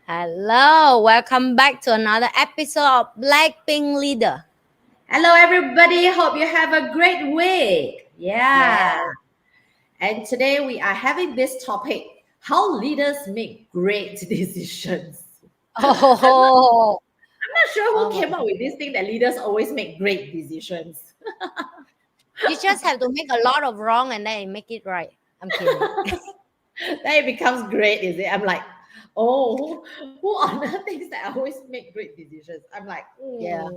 Hello, welcome back to another episode of BlackPink Leader. Hello, everybody. Hope you have a great week. Yeah. And today we are having this topic: how leaders make great decisions. Oh, I'm not sure who oh, came up with this thing that leaders always make great decisions. you just have to make a lot of wrong and then make it right. I'm kidding. Then it becomes great, is it? I'm like, oh, who on earth thinks that I always make great decisions? I'm like, Yeah.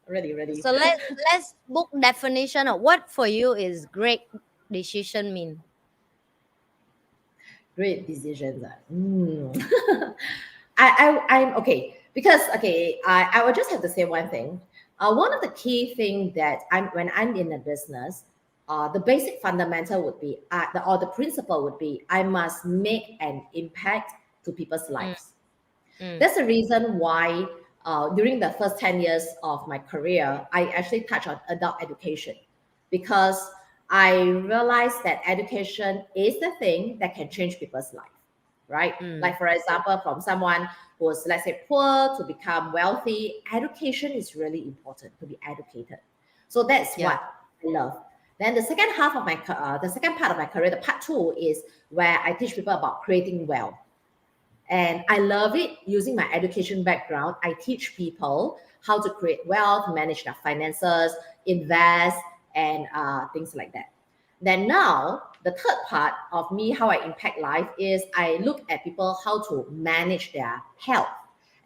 ready. So let's book definition of what for you is great decision mean. Great decisions. I'm okay because I will just have to say one thing. One of the key things that when I'm in a business, the basic fundamental would be the principle would be I must make an impact to people's Mm, lives. mm, That's the reason why during the first 10 years of my career, I actually touched on adult education because I realized that education is the thing that can change people's life, right? mm. Like, for example, from someone who was, let's say, poor to become wealthy, education is really important to be educated. So that's Yeah. what I love. Then the second part of my career, the part two is where I teach people about creating wealth. And I love it using my education background. I teach people how to create wealth, manage their finances, invest, and things like that. Then now, the third part of me, how I impact life, is I look at people how to manage their health.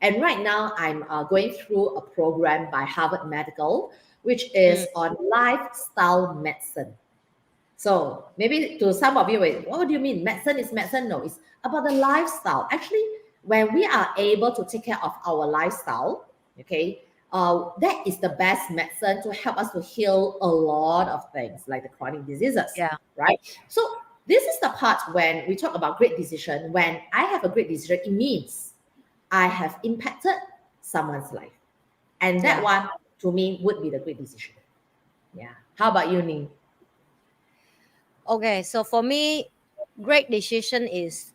And right now, I'm going through a program by Harvard Medical, which Mm, is on lifestyle medicine. So maybe to some of you, wait, what do you mean? Medicine is medicine? No, it's about the lifestyle. Actually, when we are able to take care of our lifestyle, okay, that is the best medicine to help us to heal a lot of things like the chronic diseases, yeah. right? So this is the part when we talk about great decision. When I have a great decision, it means I have impacted someone's life, and that Yeah. one to me would be the great decision. Yeah. How about you, Ning? Okay, so for me, great decision is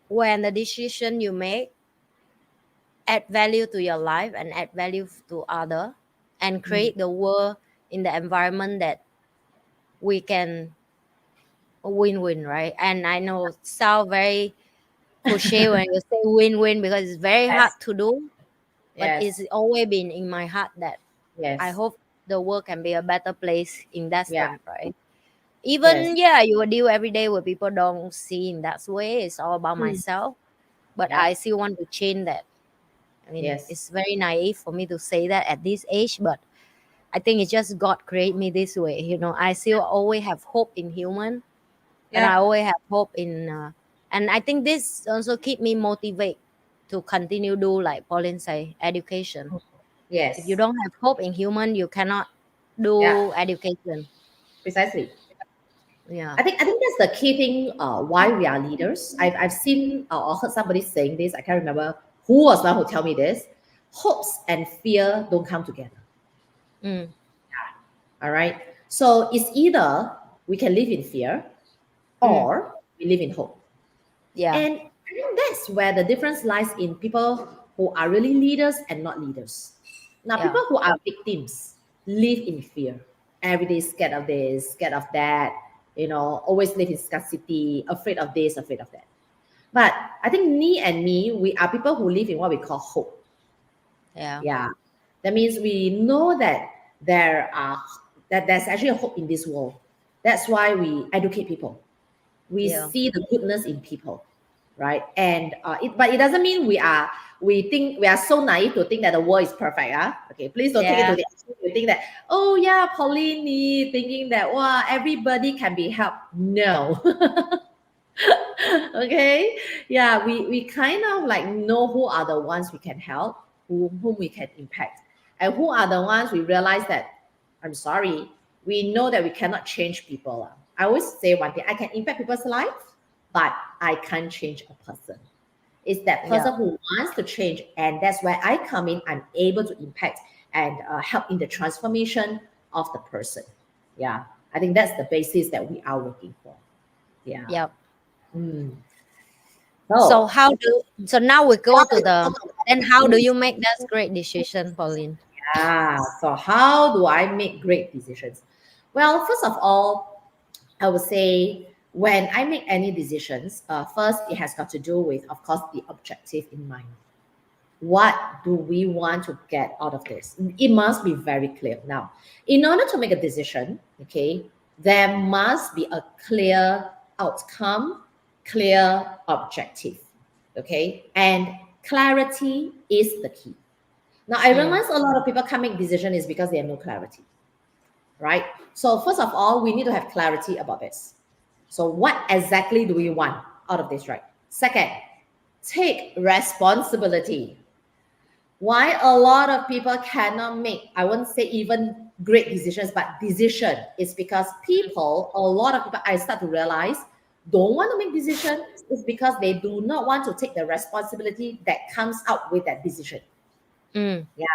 when the decision you make add value to your life and add value to other and Mm. create the world in the environment that we can win-win, right? And I know it sound very cliche when you say win-win because it's very hard Yes. to do, but it's Yes. always been in my heart that I Yes. hope the world can be a better place in that Yeah. sense, right? Yes. Even yeah, you will deal every day with people don't see in that way. It's all about Mm. myself, but Yeah. I still want to change that. I mean, Yes. it's very naive for me to say that at this age, but I think it's just God create me this way. I still always have hope in human, and I Yeah. always have hope in, and I think this also keep me motivated to continue do like Pauline say, education. If you Yes. don't have hope in human, you cannot Yeah. do education. Precisely. Yeah, I think that's the key thing. Why we are leaders. I've seen or heard somebody saying this. I can't remember who was the one who tell me this. Hopes and fear don't come together. mm, All right. So it's either we can live in fear mm, or we live in hope. yeah, And I think that's where the difference lies in people who are really leaders and not leaders. Now, yeah, people who are victims live in fear. Every day scared of this, scared of that, always live in scarcity, afraid of this, afraid of that. But I think me, we are people who live in what we call hope. yeah, Yeah. That means we know that there are that there's actually a hope in this world. That's why we educate people. We yeah, see the goodness in people, right? And but it doesn't mean we are so naive to think that the world is perfect. Okay, please don't take it to yeah, the extreme. You think that, oh yeah, Pauline thinking that wow, everybody can be helped. No. Okay, yeah, we kind of like know who are the ones we can help, whom we can impact, and who are the ones we realize that, I'm sorry, we know that we cannot change people. I always say one thing: I can impact people's life, but I can't change a person. It's that yeah, person who wants to change, and that's where I come in. I'm able to impact and help in the transformation of the person. Yeah, I think that's the basis that we are working for. Yeah. yeah. Mm. So So, now we go to then how do you make that great decision, Pauline? so how do I make great decisions? Well, first of all, I would say when I make any decisions, first it has got to do with, of course, the objective in mind. What do we want to get out of this? It must be very clear. Now, in order to make a decision, okay, there must be a clear outcome, clear objective, okay, and clarity is the key. Now, I Mm, realize a lot of people can't make decision is because they have no clarity, right? So first of all, we need to have clarity about this. So what exactly do we want out of this, right? Second, take responsibility. Why a lot of people cannot make, I won't say even great decisions, but decision is because people, a lot of people, I start to realize, don't want to make decision is because they do not want to take the responsibility that comes out with that decision. mm, Yeah.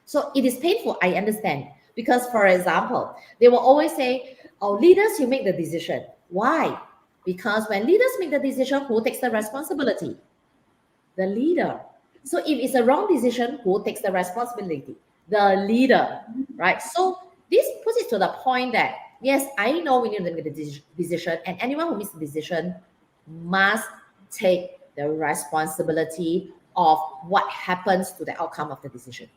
So it is painful, I understand. Because, for example, they will always say, oh, leaders, you make the decision. Why? Because when leaders make the decision, who takes the responsibility? The leader. So if it's a wrong decision, who takes the responsibility? The leader, right? So this puts it to the point that, yes, I know we need to make the decision, and anyone who makes the decision must take the responsibility of what happens to the outcome of the decision.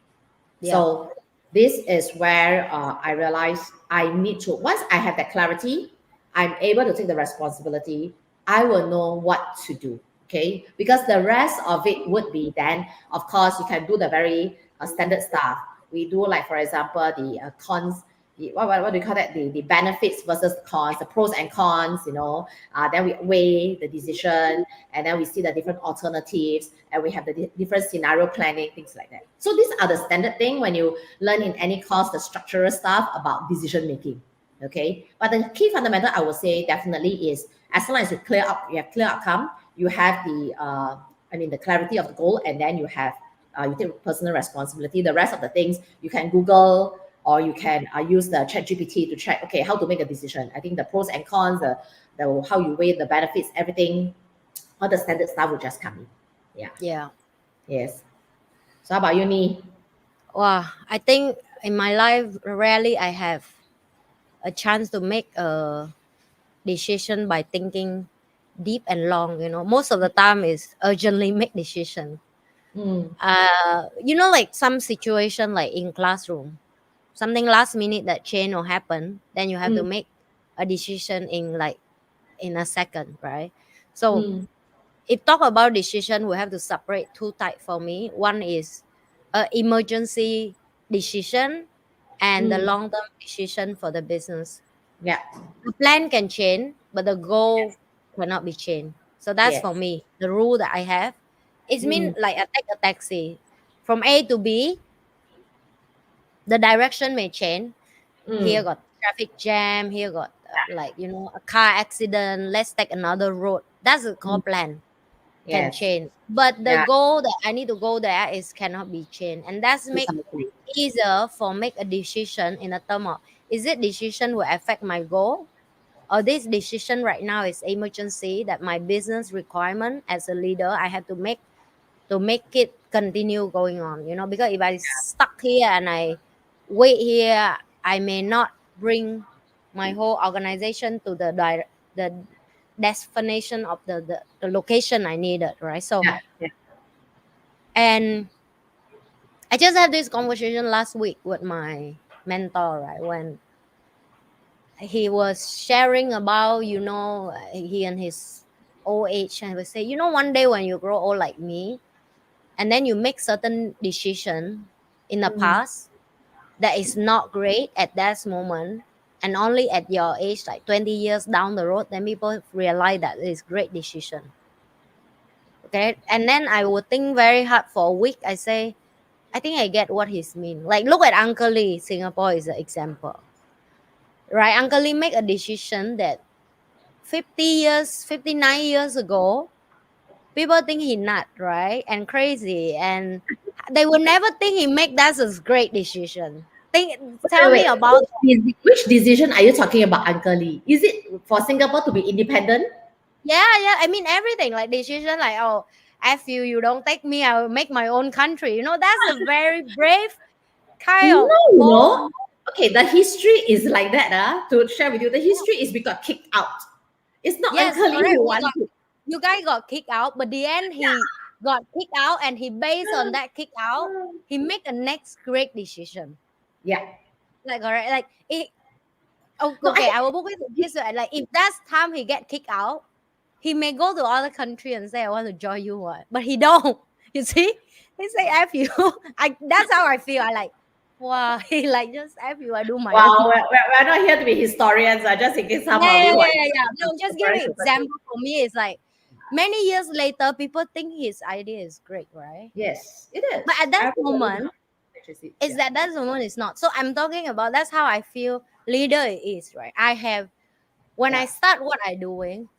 yeah. So this is where I realize I need to, once I have that clarity, I'm able to take the responsibility, I will know what to do. Okay. Because the rest of it would be then, of course, you can do the very standard stuff. We do, like, for example, the cons, what do you call that? The benefits versus the cons, the pros and cons, then we weigh the decision, and then we see the different alternatives, and we have the different scenario planning, things like that. So these are the standard thing when you learn in any course, the structural stuff about decision making. Okay. But the key fundamental, I would say, definitely is, as long as you have clear outcome, you have the clarity of the goal, and then you take personal responsibility. The rest of the things you can Google, or you can use the ChatGPT to check, okay, how to make a decision. I think the pros and cons, the how you weigh the benefits, everything, all the standard stuff will just come in. Yeah. Yeah. Yes. So how about you, Ni? Wow. I think in my life, rarely I have a chance to make a decision by thinking deep and long. Most of the time is urgently make decision. Mm, Like some situation, like in classroom, something last minute that change or happen, then you have to mm, make a decision in a second, right? So mm, if talk about decision, we have to separate two type for me. One is a emergency decision and the mm. long term decision for the business. Yeah. The plan can change, but the goal Yes. cannot be changed. So that's for Yes. me. The rule that I have. It's mean Mm, like I take a taxi from A to B, the direction may change. Here mm. got traffic jam, here got a car accident. Let's take another road. That's the core Mm. plan. Can Yes. change. But the Yeah. goal that I need to go there is cannot be changed. And that's make Precisely. easier for make a decision in a term of, is it decision will affect my goal, or this decision right now is emergency that my business requirement as a leader I have to make it continue going on, because if I stuck here and I wait here, I may not bring my whole organization to the destination of the location I needed, right? So, Yeah. Yeah. and I just had this conversation last week with my mentor, right? When he was sharing about, he and his old age, and he would say, one day when you grow old like me, and then you make certain decision in the Mm. past that is not great at that moment, and only at your age, like 20 years down the road, then people realize that it's great decision. Okay. And then I would think very hard for a week. I say, I think I get what he's mean. Like, look at Uncle Lee. Singapore is an example, right? Uncle Lee make a decision that 50 years, 59 years ago, people think he nut, right? And crazy. And they would never think he make that as great decision. Tell Wait, me about which decision are you talking about, Uncle Lee? Is it for Singapore to be independent? Yeah. I mean everything, like decision, like, oh, F you, you don't take me, I will make my own country. That's a very brave kind of No, bold. Okay, the history is like that. To share with you, the history is we got kicked out. It's not Yes, Uncle Lee correct. who wanted. You guys got kicked out, but the end he got kicked out, and he based on that kick out, he make a next great decision. Yeah. Like, correct, like it. Oh, No, I okay, think I will put it this way. Like, if that's time he get kicked out, he may go to other country and say, "I want to join you," what? But he don't. You see, he say "F you." That's how I feel. I like, wow. He like just "F you." I do my own. wow, we're not here to be historians. Just in case some Yeah, of yeah, you yeah, are yeah, yeah. No, just give an example. For me, it's like many years later, people think his idea is great, right? yes, it But is. at that Everybody moment, knows. is Yeah. that moment is not. So I'm talking about, that's how I feel leader is, right? I have, when I Yeah. start what I doing.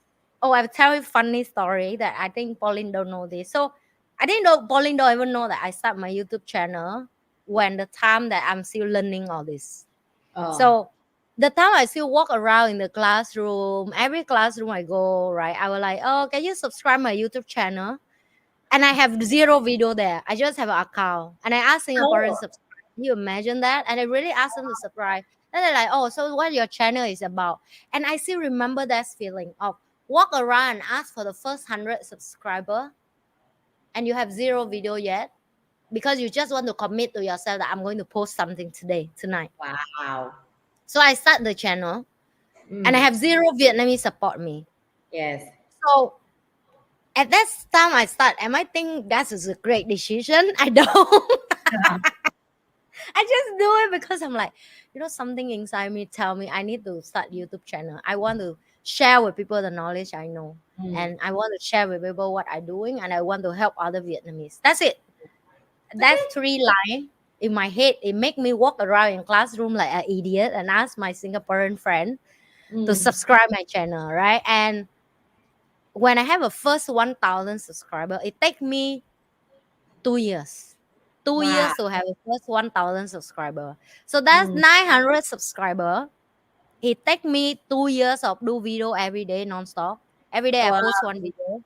Oh, I'll tell you funny story that I think Pauline don't know this. So I didn't know, Pauline don't even know that I start my YouTube channel when the time that I'm still learning all this. Oh. So the time I still walk around in the classroom, every classroom I go, right, I was like, oh, can you subscribe my YouTube channel? And I have zero video there. I just have an account. And I asked Singaporeans to Oh. subscribe. Can you imagine that? And I really asked them to subscribe. And they're like, oh, so what your channel is about? And I still remember that feeling of walk around and ask for the first 100 subscriber, and you have zero video yet, because you just want to commit to yourself that I'm going to post something today, tonight. Wow. So I start the channel, and I Mm. have zero Vietnamese support me. Yes. So at that time I start, am I think that is a great decision? I don't. I just do it because I'm like, something inside me tell me I need to start YouTube channel. I want to share with people the knowledge I know. Mm. And I want to share with people what I'm doing, and I want to help other Vietnamese. That's it. That's Okay. three line in my head. It make me walk around in classroom like an idiot and ask my Singaporean friend to Mm. subscribe my channel, right? And when I have a first 1,000 subscriber, it take me 2 years. Two Wow. years to have a first 1,000 subscriber. So that's Mm. 900 subscriber. It take me 2 years of do video every day non-stop. Every day I Wow. post one video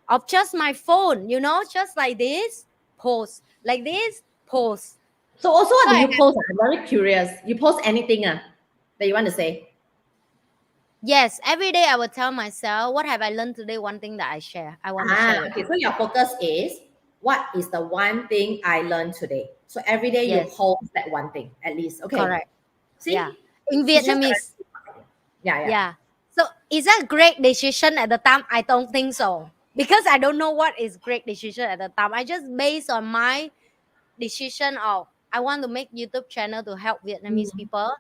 of just my phone, just like this, post. Like this, post. So also, So what do I you have, post? I'm very curious. You post anything that you want to say? yes, every day I will tell myself, what have I learned today? One thing that I want to share with Okay. you. So your focus is what is the one thing I learned today? So every day you Yes, post that one thing at least. Okay. correct. Yeah. See, In it's just Vietnamese. yeah, yeah. Yeah. So is that great decision at the time? I don't think so. Because I don't know what is great decision at the time. I just based on my decision of I want to make YouTube channel to help Vietnamese Mm. people.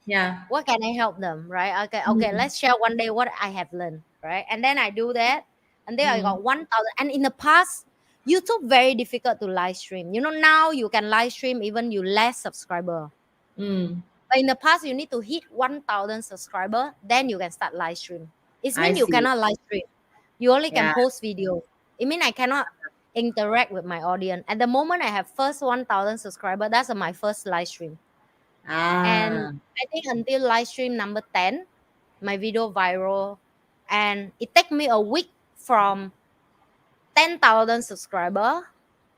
Yeah. What can I help them? Right? Okay, Mm. let's share one day what I have learned. Right. And then I do that. And then I Mm. got 1,000. And in the past, YouTube very difficult to live stream. Now you can live stream even you less subscriber. Mm. But in the past, you need to hit 1,000 subscriber, then you can start live stream. It I means you see. cannot live stream. You only can Yeah. post video. It means I cannot interact with my audience. At the moment I have first 1,000 subscriber, that's my first live stream. And Ah. I think until live stream number 10, my video viral. And it took me a week from 10,000 subscriber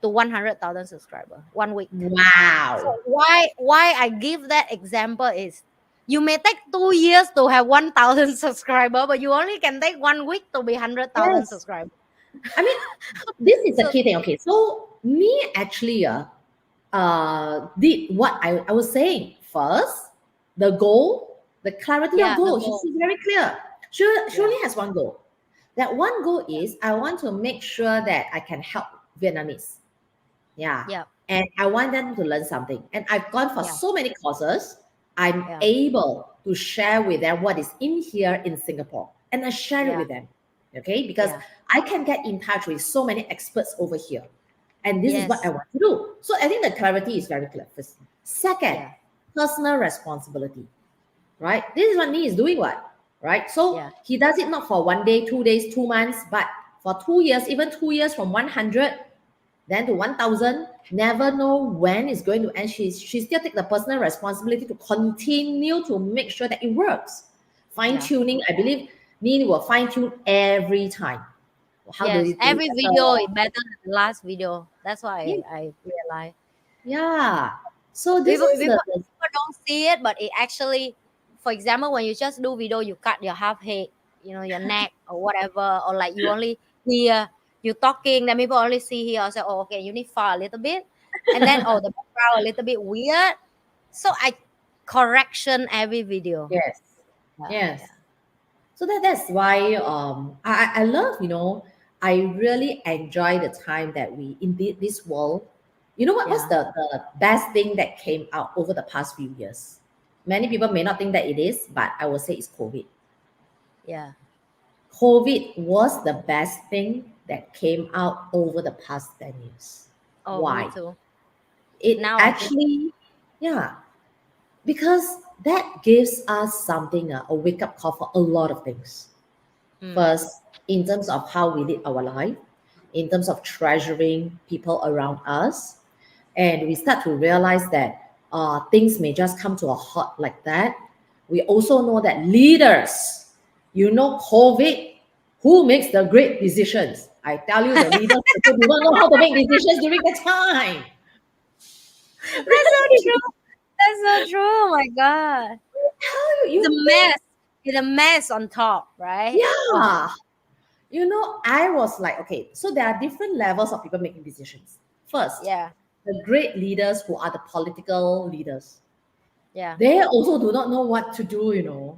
to 100,000 subscriber. 1 week. So Wow. why I give that example is you may take 2 years to have 1,000 subscriber, but you only can take 1 week to be 100,000 Yes. subscriber. I mean, this is the So key thing. Okay. So me actually did what I was saying first, the goal, the clarity of yeah, the goal. goal. She's very clear. She Yeah, only has one goal. That one goal is I want to make sure that I can help Vietnamese. Yeah. yeah, And I want them to learn something. And I've gone for yeah, so many courses. I'm yeah, able to share with them what is in here in Singapore. And I share it yeah, with them. Okay. Because yeah. I can get in touch with so many experts over here. And this is what I Yes. want to do. So I think the clarity is very clear. First. Second, Yeah, personal responsibility. Right? This is what he is doing what? Right? So yeah, he does it not for 1 day, 2 days, 2 months, but for 2 years, even 2 years from 100 then to 1,000, never know when it's going to end. She still take the personal responsibility to continue to make sure that it works. Fine yeah, tuning, I believe NhiLe will fine tune every time. How do Yes, you do it every video better? is better than the last video. That's Yeah. why I realized. Yeah. So this People, is people, the people don't see it, but it actually, for example, when you just do video, you cut your half head, your neck or whatever, or like you only hear you talking, then people only see here. I say, oh, okay, you need far a little bit, and then oh, the background a little bit weird. So I correction every video. yes. Yeah, Yes. yeah, So that's why I love, I really enjoy the time that we in this world. You know what's yeah, the best thing that came out over the past few years? Many people may not think that it is, but I will say it's COVID. yeah. COVID was the best thing that came out over the past 10 years. Oh, me Why? too. It Now I think, actually, yeah, because that gives us something, a wake up call for a lot of things. mm, First, in terms of how we live our life, in terms of treasuring people around us, and we start to realize that things may just come to a halt like that. We also know that leaders, COVID, who makes the great decisions? I tell you, the leaders also do not know how to make decisions during the time. that's so true. That's so true. Oh my god, How it's a you think? mess. It's a mess on top, right? Oh, Yeah. I was like, okay, so there are different levels of people making decisions. First, yeah, the great leaders who are the political leaders, yeah, they also do not know what to do.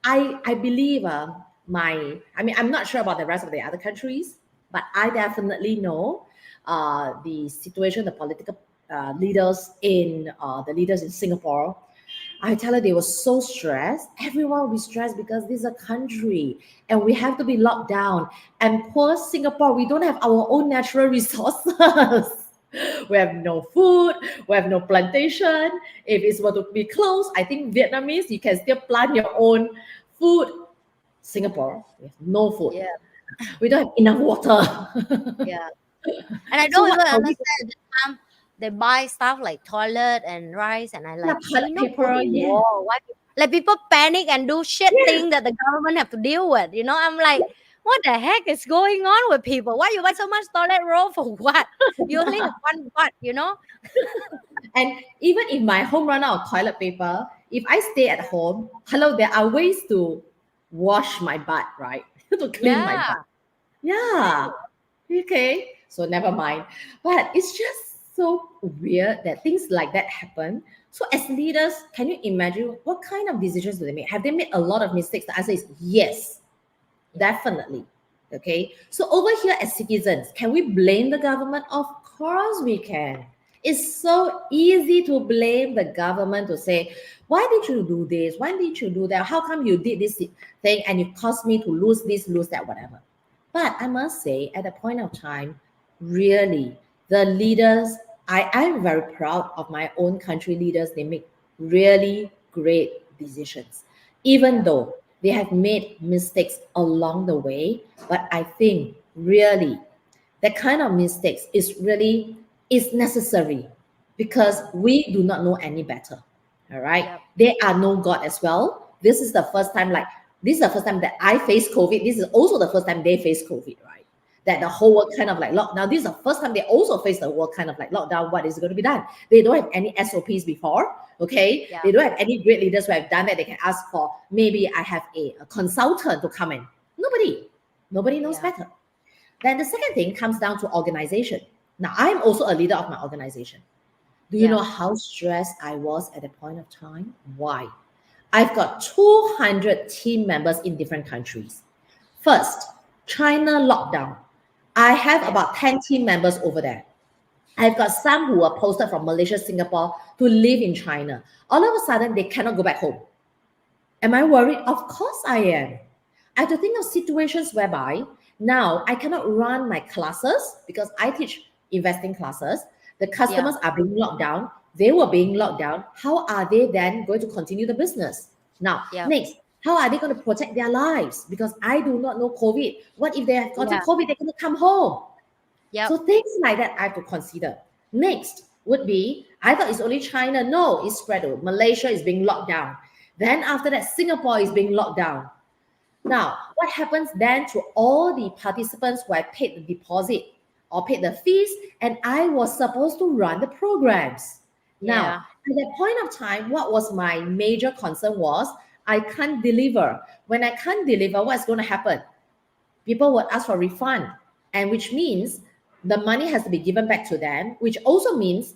I believe I'm not sure about the rest of the other countries, but I definitely know the situation, the political leaders the leaders in Singapore. I tell her they were so stressed. Everyone will be stressed because this is a country and we have to be locked down. And poor Singapore, we don't have our own natural resources. We have no food, we have no plantation. If it's were to be closed, I think Vietnamese, you can still plant your own food. Singapore, we have no food. yeah, We don't have enough water. yeah. And I So don't what even are we? understand the time they buy stuff like toilet and rice, and I Yeah, like, toilet go to paper, yeah. war. Why? Like people panic and do shit Yes. thing that the government have to deal with. I'm like, what the heck is going on with people? Why you buy so much toilet roll for what? You only have one butt. And even if my home run out of toilet paper, if I stay at home, hello, there are ways to wash my butt, right? To clean my butt. Yeah, Yeah. exactly. Okay. So never mind. But it's just so weird that things like that happen. So as leaders, can you imagine what kind of decisions do they make? Have they made a lot of mistakes? The answer is yes, Yeah, definitely. Okay. So over here as citizens, can we blame the government? Of course we can. It's so easy to blame the government to say, why did you do this? Why did you do that? How come you did this thing and it caused me to lose this, lose that, whatever? But I must say, at a point of time, really, the leaders, I'm very proud of my own country leaders. They make really great decisions, even yeah, though they have made mistakes along the way. But I think really that kind of mistakes is necessary because yeah, we do not know any better. All right. yep, They are no God as well. This is the first time that I face COVID. This is also the first time they face COVID, right? That the yeah, whole world kind of like lockdown. This is the first time they also face the world kind of like lockdown. What is going to be done? They don't have any SOPs before. Okay. yeah, They don't have any great leaders who have done that. They can ask for maybe I have a consultant to come in. Nobody knows yeah, better. Then the second thing comes down to organization. Now, I'm also a leader of my organization. Do you yeah, know how stressed I was at a point of time? Why? I've got 200 team members in different countries. First, China lockdown. I have yeah, about 10 team members over there. I've got some who are posted from Malaysia, Singapore to live in China. All of a sudden, they cannot go back home. Am I worried? Of course I am. I have to think of situations whereby now I cannot run my classes because I teach investing classes. The yeah, customers are being locked down. They were being locked down. How are they then going to continue the business? Now, yeah, next, how are they going to protect their lives? Because I do not know COVID. What if they have gotten yeah, COVID? They're going to come home. yep, So things like that I have to consider. Next would be, I thought it's only China. No, it's spread. Malaysia is being locked down. Then after that, Singapore is being locked down. Now, what happens then to all the participants who had paid the deposit or paid the fees, and I was supposed to run the programs? Yeah. Now, at that point of time, what was my major concern was I can't deliver. When I can't deliver, what's going to happen? People would ask for refund, and which means the money has to be given back to them, which also means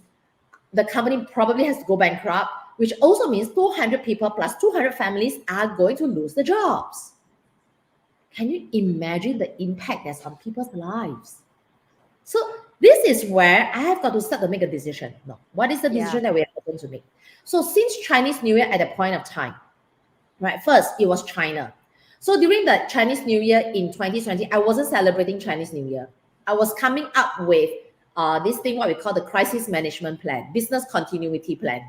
the company probably has to go bankrupt, which also means 200 people plus 200 families are going to lose their jobs. Can you imagine the impact that's on people's lives? So this is where I have got to start to make a decision. No, what is the decision that we are going to make? So since Chinese New Year at that point of time, right? First, it was China. So during the Chinese New Year in 2020, I wasn't celebrating Chinese New Year. I was coming up with this thing, what we call the crisis management plan, business continuity plan.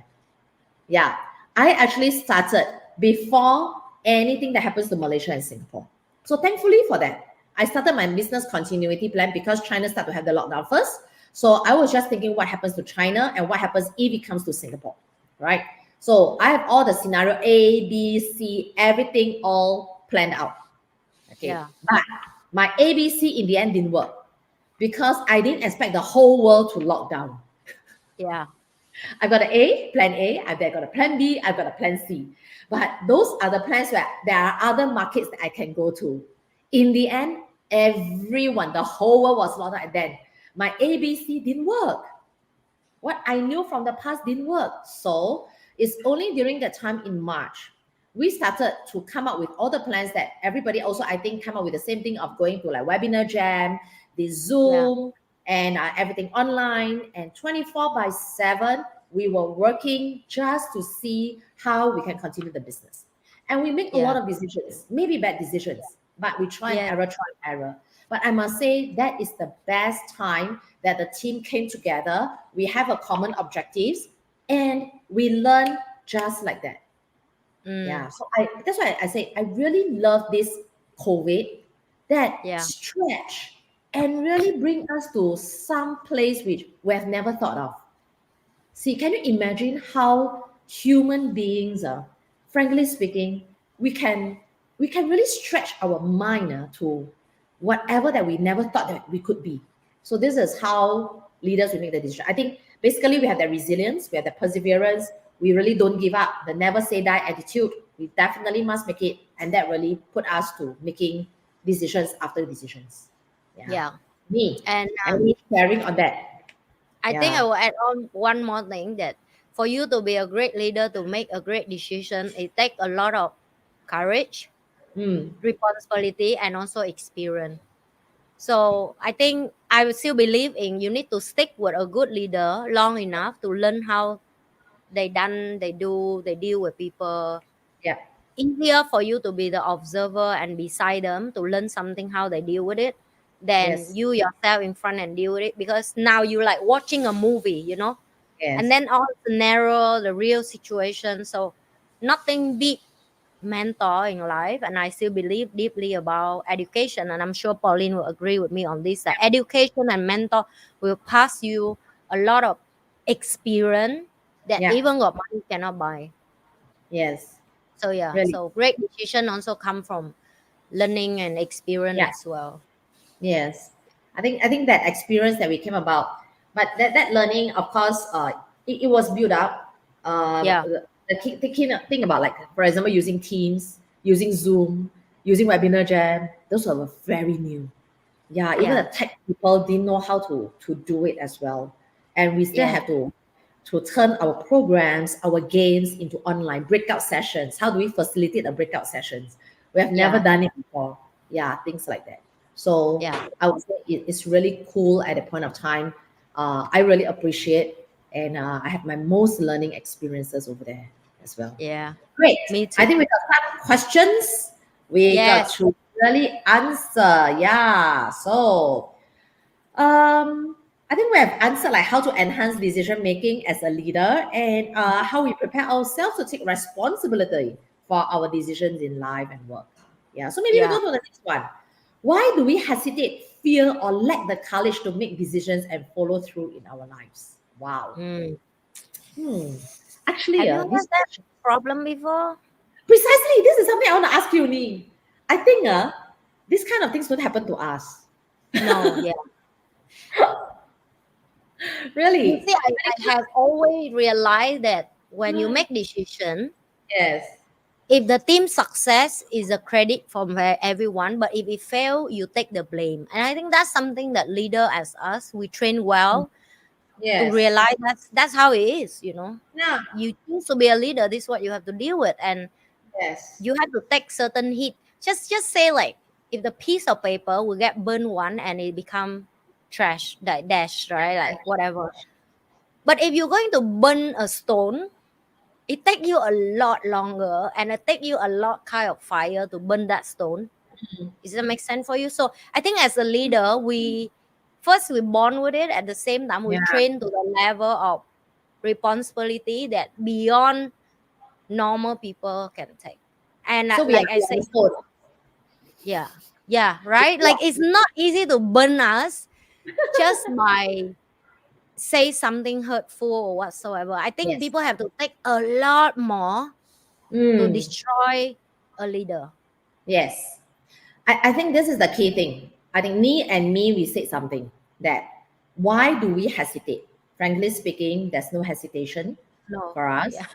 Yeah, I actually started before anything that happens to Malaysia and Singapore. So thankfully for that, I started my business continuity plan because China started to have the lockdown first. So I was just thinking what happens to China and what happens if it comes to Singapore, right? So I have all the scenario A, B, C, everything all planned out. Okay. Yeah. But my ABC in the end didn't work because I didn't expect the whole world to lock down. Yeah. I've got plan A, I've got a plan B, I've got a plan C. But those are the plans where there are other markets that I can go to. In the end, everyone, the whole world was locked down, and then my ABC didn't work. What I knew from the past didn't work. So it's only during that time in March, we started to come up with all the plans that everybody also, I think, come up with the same thing of going to like webinar jam, the Zoom, and everything online. And 24/7, we were working just to see how we can continue the business. And we make a lot of decisions, maybe bad decisions, but we try and error. But I must say that is the best time that the team came together. We have a common objectives and we learn just like that. Yeah. So that's why I say I really love this COVID that stretch and really bring us to some place which we have never thought of. See, can you imagine how human beings are? Frankly speaking, we can really stretch our mind to whatever that we never thought that we could be. So this is how leaders will make the decision. I think basically we have the resilience, we have the perseverance, we really don't give up, the never say die attitude. We definitely must make it, and that really put us to making decisions after decisions. Me And me sharing on that. I think I will add on one more thing, that for you to be a great leader, to make a great decision, it takes a lot of courage, responsibility, and also experience. So I think I would still believe in you need to stick with a good leader long enough to learn how they deal with people. Yeah. Easier for you to be the observer and beside them to learn something how they deal with it than Yes. you yourself in front and deal with it, because now you like watching a movie, Yes. and then all scenario, the real situation. So nothing beat mentor in life, and I still believe deeply about education, and I'm sure Pauline will agree with me on this, that education and mentor will pass you a lot of experience that Yeah. even what money cannot buy. Yes. So Really. so great decision also come from learning and experience Yeah. as well. Yes. I think that experience that we came about, but that learning, of course, it was built up. Yeah, The key thing about, like, for example, using Teams, using Zoom, using Webinar Jam, those were very new. Yeah, even yeah, the tech people didn't know how to do it as well, and we still yeah, have to turn our programs, our games into online breakout sessions. How do we facilitate the breakout sessions? We have never yeah, done it before. Yeah, things like that. So yeah, I would say it's really cool at a point of time. I really appreciate, and I have my most learning experiences over there as well. yeah. Great. Me I too. think we got some questions we got Yes. to really answer. Yeah. So I think we have answered like how to enhance decision making as a leader, and how we prepare ourselves to take responsibility for our decisions in life and work. Yeah. So maybe we Yeah. go to the next one. Why do we hesitate, fear, or lack the courage to make decisions and follow through in our lives? Wow. Mm. Hmm. Actually, Have you had this that question, problem before? precisely, this is something I want to ask you, Ni. I think this kind of things don't happen to us. No, yeah. You Really. see, I have always realized that when you make decision, Yes. if the team success is a credit from everyone, but if it fail, you take the blame. And I think that's something that leader as us, we train well to Yes. realize that's how it is, you know. Yeah. You choose to be a leader, this is what you have to deal with. And Yes. you have to take certain hit. Just say like if the piece of paper will get burned one and it become trash, like dash, right? Like whatever. But if you're going to burn a stone, it take you a lot longer and it take you a lot kind of fire to burn that stone. Does that make sense for you? So I think as a leader, we born with it. At the same time, we Yeah. train to the level of responsibility that beyond normal people can take. And So we are like I say, blindfold. yeah, yeah, right. Like it's not easy to burn us just by say something hurtful or whatsoever. I think Yes. people have to take a lot more to Mm. destroy a leader. Yes. I think this is the key thing. I think me and me, we said something that why do we hesitate? Frankly speaking, there's no hesitation No, for us. yeah,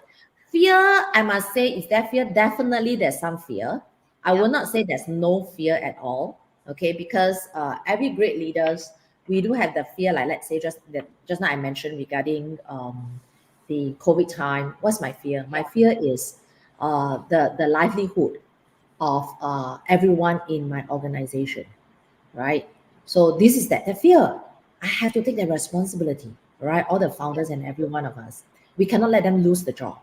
Fear, I must say, is there fear? Definitely there's some fear. I yeah, will not say there's no fear at all. Okay, because every great leaders, we do have the fear, like let's say just now I mentioned regarding the COVID time. What's my fear? My yeah, fear is the livelihood of everyone in my organization, right? So this is that the fear. I have to take the responsibility, right? All the yeah, founders and every one of us. We cannot let them lose the job.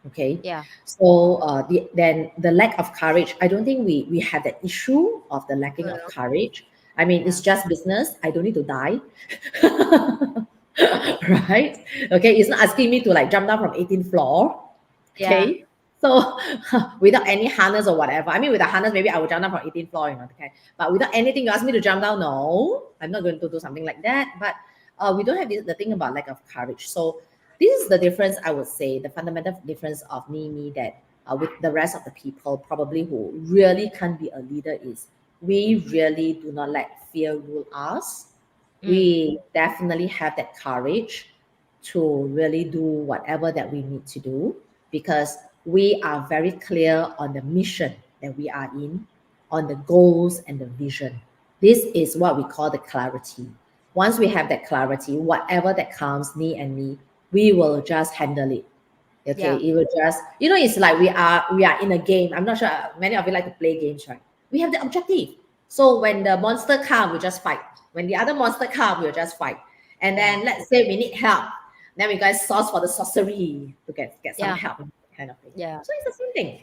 Okay. yeah. So then the lack of courage. I don't think we have that issue of the lacking of Well, courage. I mean, it's yeah, just business. I don't need to die. Right? Okay. It's not asking me to like jump down from 18th floor. yeah, Okay. So without any harness or whatever. I mean, with a harness, maybe I would jump down from 18th floor, okay. But without anything, you ask me to jump down, no, I'm not going to do something like that. But we don't have the thing about lack of courage. So this is the difference, I would say, the fundamental difference of me that with the rest of the people probably who really can't be a leader is we really do not let fear rule us. mm, We definitely have that courage to really do whatever that we need to do because we are very clear on the mission that we are in, on the goals and the vision. This is what we call the clarity. Once we have that clarity, whatever that comes, me, we will just handle it. Okay, yeah, it will just, it's like we are in a game. I'm not sure many of you like to play games, right? We have the objective. So when the monster comes, we just fight. When the other monster comes, we'll just fight. And yeah, then let's say we need help. Then we guys source for the sorcery to get some yeah, help, kind of thing. yeah, So it's the same thing,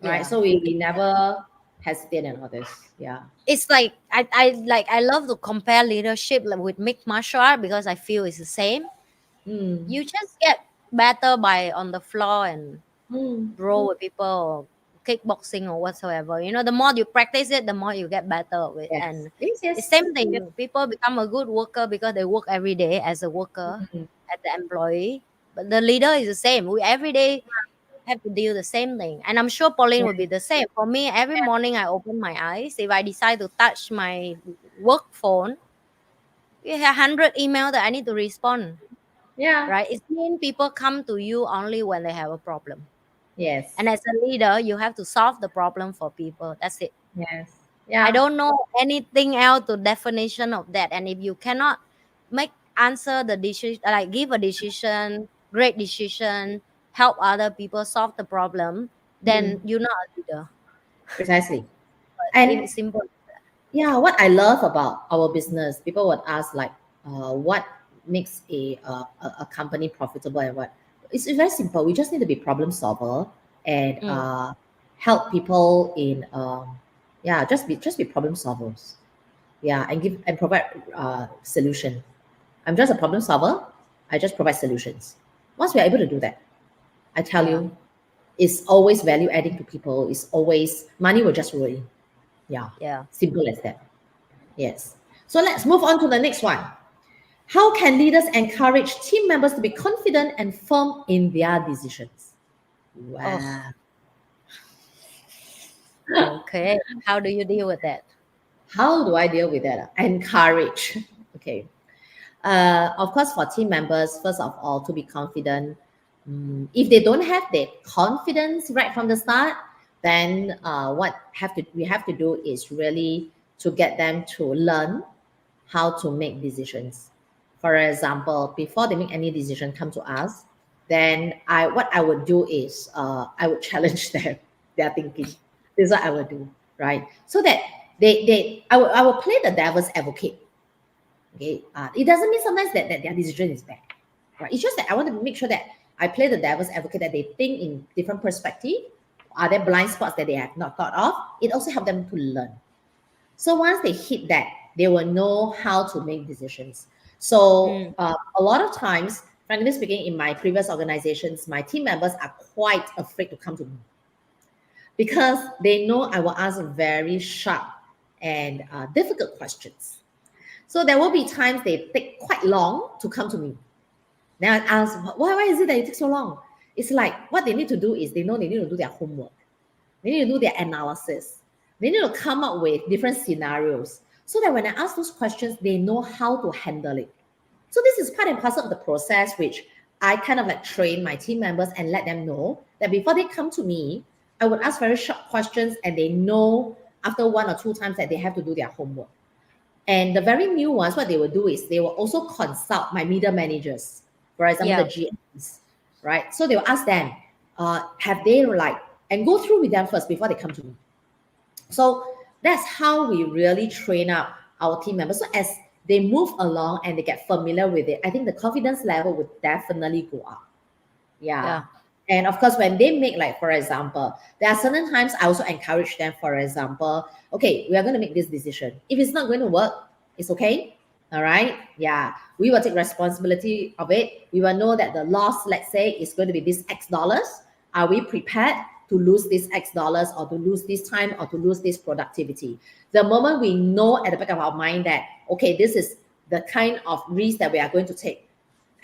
right? yeah. So we never hesitate and all this. Yeah. It's like I love to compare leadership like with mixed martial art because I feel it's the same. Mm. You just get better by on the floor and Mm. roll with people or kickboxing or whatsoever. You know, the more you practice it, the more you get better with. Yes. And Yes, the yes. same Yes. thing, people become a good worker because they work every day as a worker, Mm. as the employee. But the leader is the same. We every day have to do the same thing. And I'm sure Pauline Yeah. will be the same. For me, every morning I open my eyes. If I decide to touch my work phone, we have 100 email that I need to respond, Yeah. right? It means people come to you only when they have a problem. Yes. And as a leader, you have to solve the problem for people. That's it. Yes. I Yeah. don't know anything else to definition of that. And if you cannot make answer the decision, like give a decision, great decision, help other people solve the problem, then Mm. you're not a leader. Precisely. And It's simple. yeah, what I love about our business, people would ask like, what makes a company profitable and what? It's very simple. We just need to be problem solver and Mm, help people in yeah, just be problem solvers. Yeah, and give and provide solution. I'm just a problem solver. I just provide solutions. Once we are able to do that, I tell yeah, you, it's always value adding to people. It's always money will just roll in. Yeah, yeah. simple as that. Yes. So let's move on to the next one. How can leaders encourage team members to be confident and firm in their decisions? Oh, Wow. Okay. How do you deal with that? How do I deal with that? Encourage. Okay. Of course, for team members, first of all, to be confident. If they don't have that confidence right from the start, then what we have to do is really to get them to learn how to make decisions. For example, before they make any decision, come to us. Then what I would do is I would challenge them, their thinking. This is what I would do, right? So that I will play the devil's advocate. Okay, it doesn't mean sometimes that their decision is bad, right? It's just that I want to make sure that I play the devil's advocate, that they think in different perspective. Are there blind spots that they have not thought of? It also helps them to learn. So once they hit that, they will know how to make decisions. So Mm. a lot of times, frankly speaking, in my previous organizations, my team members are quite afraid to come to me because they know I will ask very sharp and difficult questions. So there will be times they take quite long to come to me. Then I ask, why is it that it takes so long? It's like what they need to do is they know they need to do their homework. They need to do their analysis. They need to come up with different scenarios so that when I ask those questions, they know how to handle it. So this is part and parcel of the process, which I kind of like train my team members and let them know that before they come to me, I would ask very short questions and they know after one or two times that they have to do their homework. And the very new ones, what they will do is they will also consult my middle managers, for example, the Yeah. GMs, right? So they will ask them, have they and go through with them first before they come to me. So that's how we really train up our team members. So as they move along and they get familiar with it, I think the confidence level would definitely go up. Yeah. Yeah. And of course, when they make, like, for example, there are certain times I also encourage them, for example, okay, we are going to make this decision. If it's not going to work, it's okay. All right. Yeah. We will take responsibility of it. We will know that the loss, let's say, is going to be this X dollars. Are we prepared to lose this X dollars or to lose this time or to lose this productivity? The moment we know at the back of our mind that, okay, this is the kind of risk that we are going to take,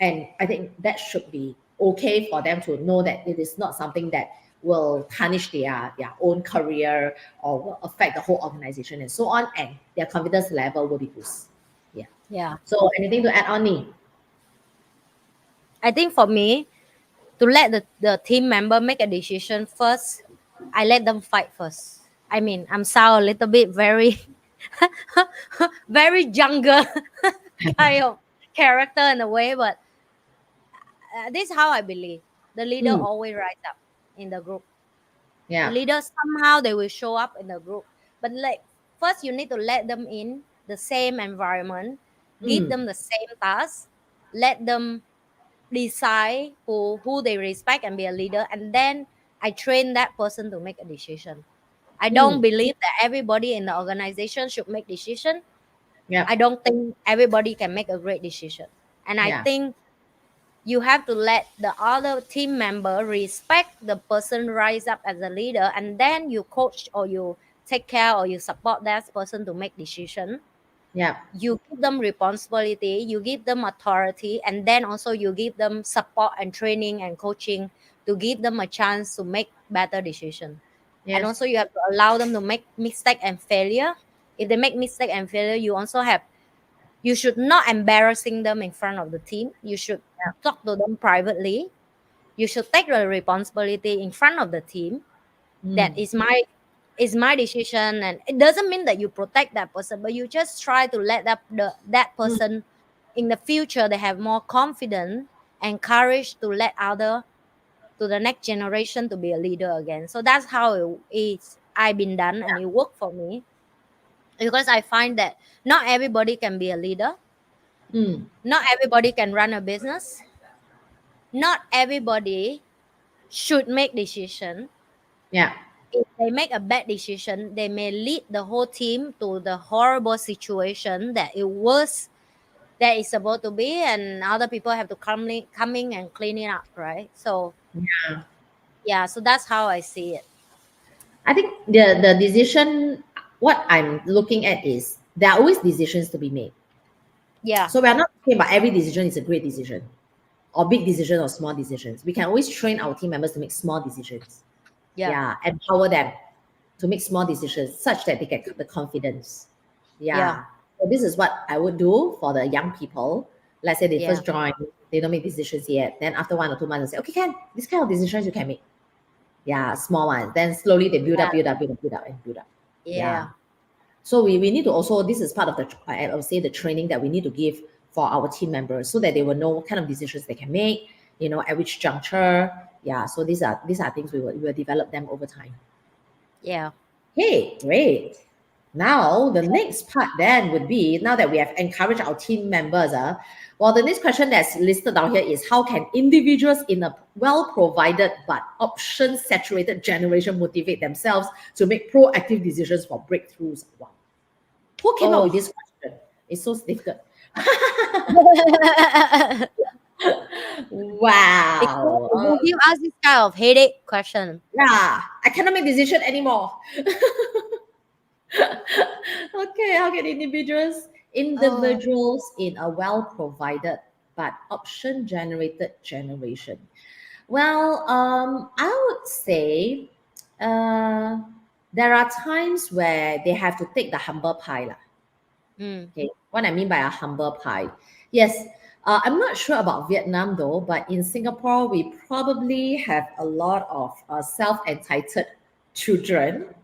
and I think that should be okay for them to know that it is not something that will tarnish their own career or will affect the whole organization and so on, and their confidence level will be boosted. Yeah. Yeah. So anything to add on, me? I think for me, to let the team member make a decision first, I let them fight first. I mean, I'm sound a little bit very very jungle kind of character in a way, but this is how I believe. The leader Mm, always rise up in the group. The yeah. leader somehow they will show up in the group. But like first you need to let them in the same environment, give Mm, them the same task, let them decide who they respect and be a leader, and then I train that person to make a decision. I don't mm, believe that everybody in the organization should make decision. yeah. I don't think everybody can make a great decision. And I Yeah. think you have to let the other team member respect the person rise up as a leader, and then you coach or you take care or you support that person to make decision. Yeah. You give them responsibility, you give them authority, and then also you give them support and training and coaching to give them a chance to make better decision. And Yes. also you have to allow them to make mistake and failure. If they make mistake and failure, you also have, you should not embarrassing them in front of the team. You should Yeah. talk to them privately. You should take the responsibility in front of the team. That Mm, is my decision, and it doesn't mean that you protect that person, but you just try to let that mm, person in the future they have more confidence and courage to let other to the next generation to be a leader again. So that's how it is I've been done and it worked for me, because I find that not everybody can be a leader, mm, not everybody can run a business, not everybody should make decision. yeah. If they make a bad decision, they may lead the whole team to the horrible situation that it was that is supposed to be, and other people have to come in and clean it up, right? So Yeah. yeah, so that's how I see it. I think the decision, what I'm looking at is there are always decisions to be made. Yeah, So we are not talking about every decision is a great decision or big decision or small decisions. We can always train our team members to make small decisions. yeah, Yeah, empower them. to make small decisions such that they get the confidence. Yeah. So this is what I would do for the young people. Let's say they Yeah. first join, they don't make decisions yet. Then after 1 or 2 months, I say, okay, Ken, this kind of decisions you can make. Yeah, small ones. Then slowly they build up, build up, build up, build up, and build up. Yeah. Yeah. So we need to also, this is part of the, I would say, the training that we need to give for our team members so that they will know what kind of decisions they can make, at which juncture. Yeah. So these are things we will develop them over time. Yeah. Hey, great. Now, the next part then would be, now that we have encouraged our team members, well, the next question that's listed down here is, how can individuals in a well-provided but option-saturated generation motivate themselves to make proactive decisions for breakthroughs? Wow. Who came up with Oh. this question? It's so difficult. Wow. Who give us this kind of headache question? Yeah, I cannot make decision anymore. Okay, how can Oh. individuals in a well-provided but option-generated generation? Well, I would say there are times where they have to take the humble pie lah. Mm. Okay, what I mean by a humble pie. Yes, I'm not sure about Vietnam though, but in Singapore, we probably have a lot of self-entitled children.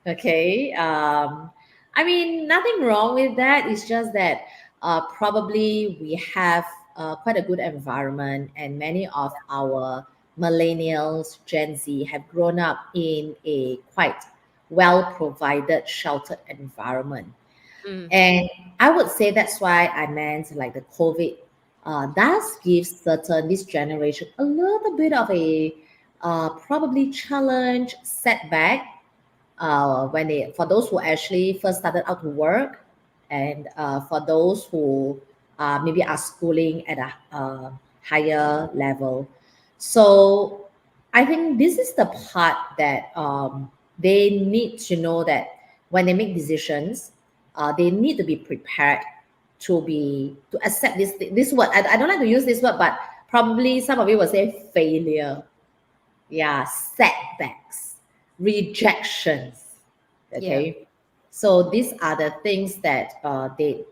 Okay. I mean, nothing wrong with that. It's just that probably we have quite a good environment, and many of our millennials, Gen Z, have grown up in a quite well provided, sheltered environment. Mm. And I would say that's why I meant like the COVID does give certain this generation a little bit of a probably challenge, setback when they, for those who actually first started out to work, and for those who maybe are schooling at a higher level. So I think this is the part that they need to know that when they make decisions, they need to be prepared to accept this word. I don't like to use this word, but probably some of you will say failure. Yeah, setbacks, rejections. Yeah. Okay, so these are the things that they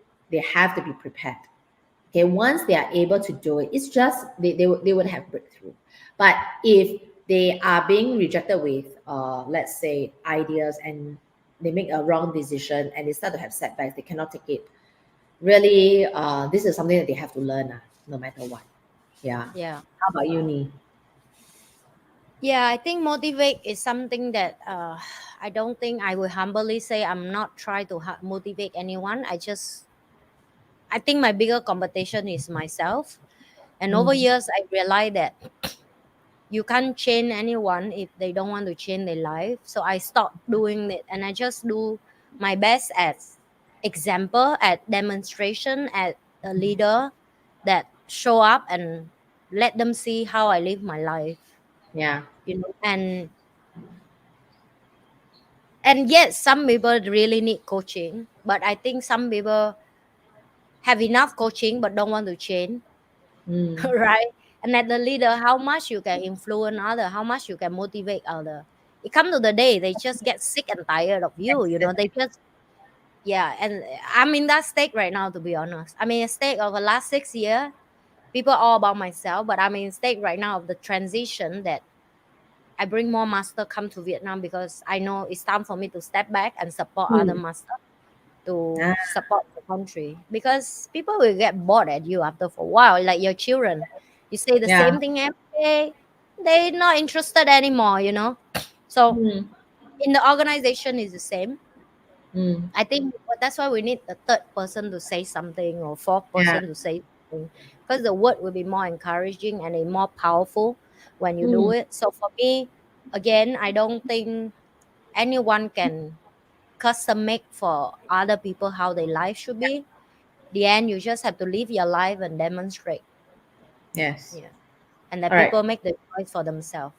have to be prepared. Okay, once they are able to do it, it's just they would have breakthrough. But if they are being rejected with let's say ideas, and they make a wrong decision and they start to have setbacks, they cannot take it. Really, this is something that they have to learn, no matter what. Yeah. Yeah. How about you, Ni? Yeah, I think motivate is something that I don't think I will humbly say I'm not trying to motivate anyone. I think my bigger competition is myself. And over Mm. years, I realized that you can't change anyone if they don't want to change their life. So I stopped doing it, and I just do my best as example, at demonstration, at a leader that show up and let them see how I live my life. Yeah. And yes, some people really need coaching, but I think some people have enough coaching but don't want to change. Mm. Right? And as the leader, how much you can influence other, how much you can motivate other. It come to the day they just get sick and tired of you. They just, yeah. And I'm in that state right now, to be honest. I'm in a state of the last 6 years. People all about myself, but I'm in a state right now of the transition that I bring more master come to Vietnam because I know it's time for me to step back and support other Mm. master to Ah, support the country, because people will get bored at you after for a while, like your children. You say the yeah. same thing every day, they're not interested anymore. So Mm. in the organization is the same. Mm. I think that's why we need a third person to say something, or fourth Yeah. person to say something, because the word will be more encouraging and it more powerful when you do Mm. it. So for me, again, I don't think anyone can custom make for other people how their life should be. The end, you just have to live your life and demonstrate. Yes. Yeah. And let All right. people make the choice for themselves.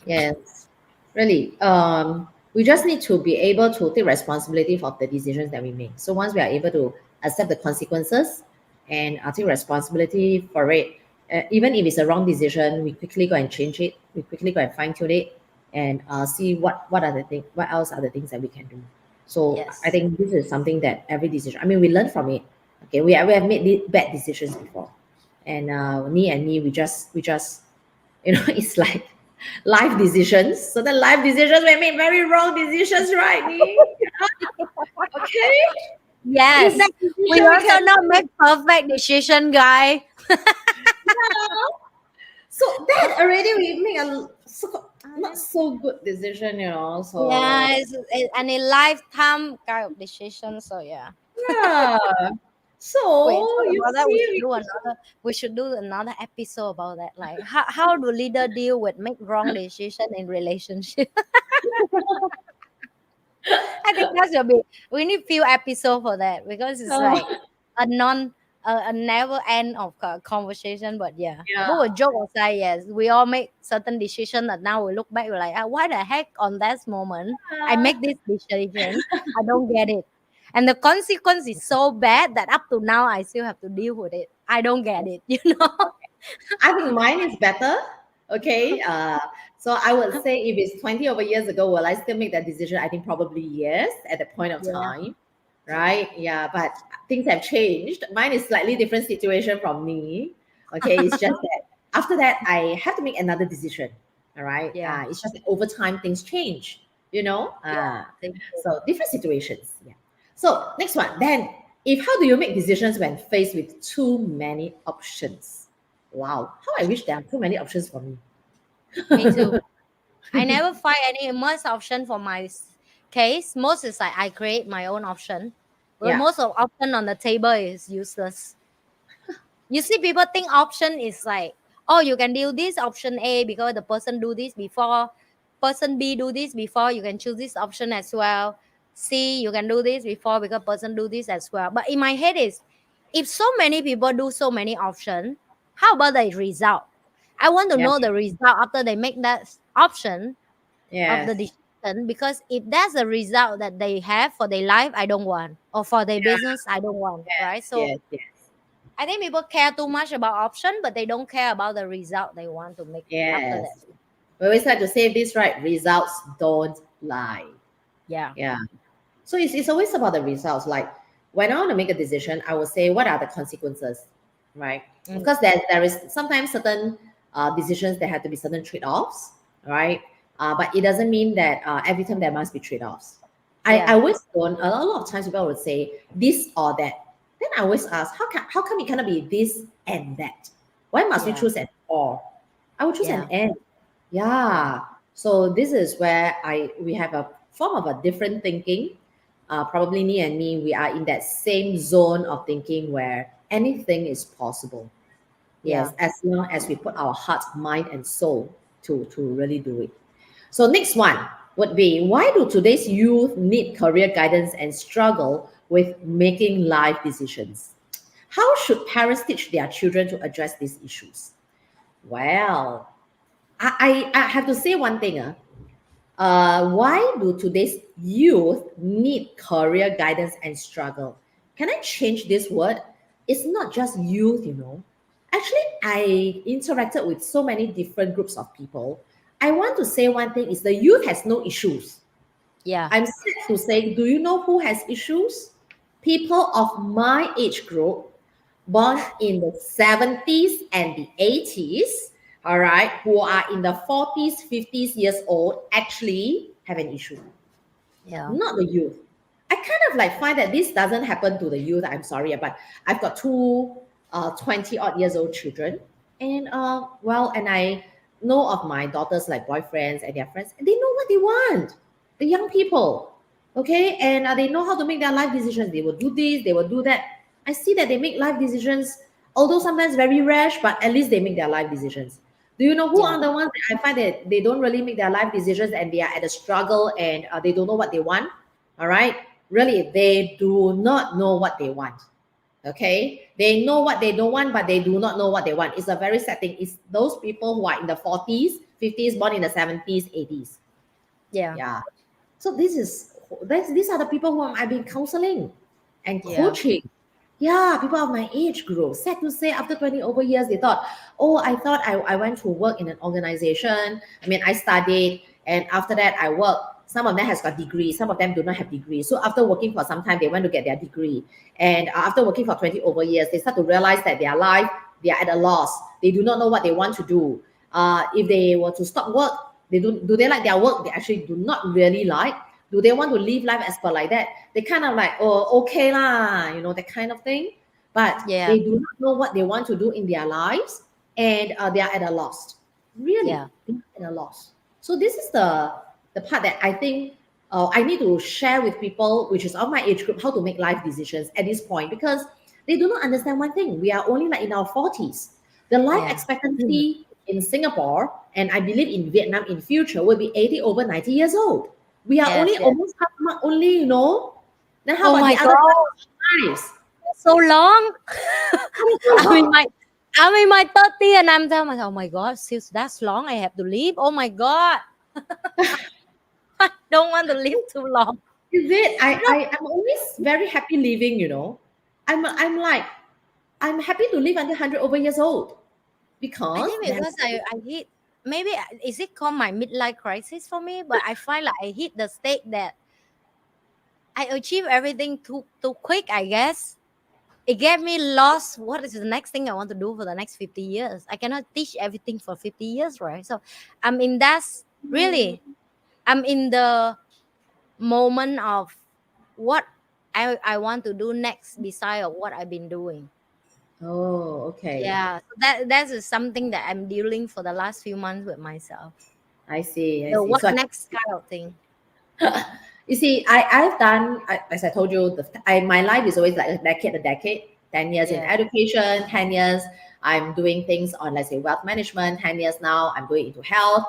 Yes. Really. We just need to be able to take responsibility for the decisions that we make. So once we are able to accept the consequences and take responsibility for it, even if it's a wrong decision, we quickly go and change it. We quickly go and fine tune it. and see what are the things, what else are the things that we can do. So I Yes. think this is something that every decision, I mean, we learn from it. Okay, we have made bad decisions before, and me, we just it's like life decisions. So the life decisions, we made very wrong decisions, right, Nee? Okay, is that Yes. We decision we also can not make perfect decision, guy. so that already we make not so good decision, so Yeah, and a lifetime kind of decision. So yeah. yeah. Wait, So talk you about that. We see, should do another. We should do another episode about that. Like how do leader deal with make wrong decision in relationship? I think that's a bit. We need few episode for that because it's uh, like a non a never end of conversation. But yeah, yeah, but a joke aside, yes, we all make certain decision that now we look back, we're like, why the heck on that moment I make this decision? I don't get it, and the consequence is so bad that up to now I still have to deal with it. I don't get it, you know. I think mine is better. Okay. So I would say if it's 20 over years ago, will I still make that decision? I think probably yes at that point of Yeah. time. Right. Yeah. But things have changed. Mine is slightly different situation from me. Okay. It's just that after that, I have to make another decision. All right. Yeah. It's just that over time, things change, you know. Yeah. Thank you. So different situations. Yeah. So next one. Then, if how do you make decisions when faced with too many options? Wow, how I wish there are too many options for me. Me too. I never find any most option for my case. Most is like I create my own option. Well, Yeah, most of option on the table is useless. You see, people think option is like, oh, you can do this option A because the person do this before, person B do this before. You can choose this option as well. C, you can do this before because person do this as well. But in my head is, if so many people do so many options, how about the result? I want to yeah, know the result after they make that option of the yes, decision, because if that's the result that they have for their life, I don't want, or for their yeah, business, I don't want, right? So yes, yes, I think people care too much about option, but they don't care about the result they want to make after that. yes. We always like to say this, right? Results don't lie. Yeah. Yeah. So it's always about the results. Like when I want to make a decision, I will say, what are the consequences, right? Of Mm. course, there is sometimes certain decisions there have to be certain trade-offs, right? But it doesn't mean that every time there must be trade-offs. I Yeah. always don't. A lot of times people would say this or that. Then I always ask, how come it cannot be this and that? Why must we Yeah. choose an or? I would choose an Yeah. and. Yeah. Yeah. So this is where we have a form of a different thinking. Probably me and me, we are in that same zone of thinking where anything is possible. Yes, Yeah. as long as we put our heart, mind, and soul to really do it. So next one would be, why do today's youth need career guidance and struggle with making life decisions? How should parents teach their children to address these issues? Well, I have to say one thing. Why do today's youth need career guidance and struggle? Can I change this word? It's not just youth. Actually, I interacted with so many different groups of people. I want to say one thing is the youth has no issues. Yeah. I'm sad to say, do you know who has issues? People of my age group, born in the 70s and the 80s, all right, who are in the 40s, 50s years old, actually have an issue, Yeah. not the youth. I kind of like find that this doesn't happen to the youth. I'm sorry, but I've got two 20 odd years old children. And and I know of my daughters like boyfriends and their friends, and they know what they want. The young people, okay, and they know how to make their life decisions. They will do this, they will do that. I see that they make life decisions, although sometimes very rash, but at least they make their life decisions. Do you know who Yeah. are the ones that I find that they don't really make their life decisions and they are at a struggle and they don't know what they want? All right, really, they do not know what they want. Okay, they know what they don't want, but they do not know what they want. It's a very sad thing. It's those people who are in the 40s, 50s, born in the 70s, 80s. Yeah. Yeah. So these are the people who I've been counseling and Yeah. coaching. Yeah, people of my age group. Sad to say, after 20 over years, they thought, oh, I thought I went to work in an organization. I mean, I studied And after that, I work. Some of them has got degrees, some of them do not have degrees. So after working for some time, they went to get their degree. And after working for 20 over years, they start to realize that their life, they are at a loss. They do not know what they want to do. If they were to stop work, do they like their work? They actually do not really like. Do they want to live life as per like that? They kind of like, oh, okay lah, that kind of thing. But Yeah. they do not know what they want to do in their lives, and they are at a loss. Really, Yeah. they are at a loss. So this is the part that I think I need to share with people, which is of my age group, how to make life decisions at this point, because they do not understand one thing. We are only like in our 40s. The life Yeah. expectancy in Singapore, and I believe in Vietnam in future, will be 80 over 90 years old. We are Yes, only yes. almost half mark only, Then how Oh about my the other God. lives? So long. I'm in my 30 and I'm telling myself, oh my God, since that's long, I have to leave. Oh my God. I don't want to live too long. Is it? You know, I'm always very happy living, I'm like, I'm happy to live until 100 over years old I because think then, because I hit, maybe is it called my midlife crisis for me? But I find like I hit the state that I achieve everything too quick, I guess. It gave me lost what is the next thing I want to do for the next 50 years. I cannot teach everything for 50 years, right? So I'm in that, really, I'm in the moment of what I want to do next beside of what I've been doing. oh, okay. Yeah, so that is something that I'm dealing for the last few months with myself. I see, I The see. what So next kind of thing. you see, I've done, as I told you, my life is always like a decade, 10 years in Yeah, education, 10 years I'm doing things on, let's say, wealth management, 10 years now I'm going into health.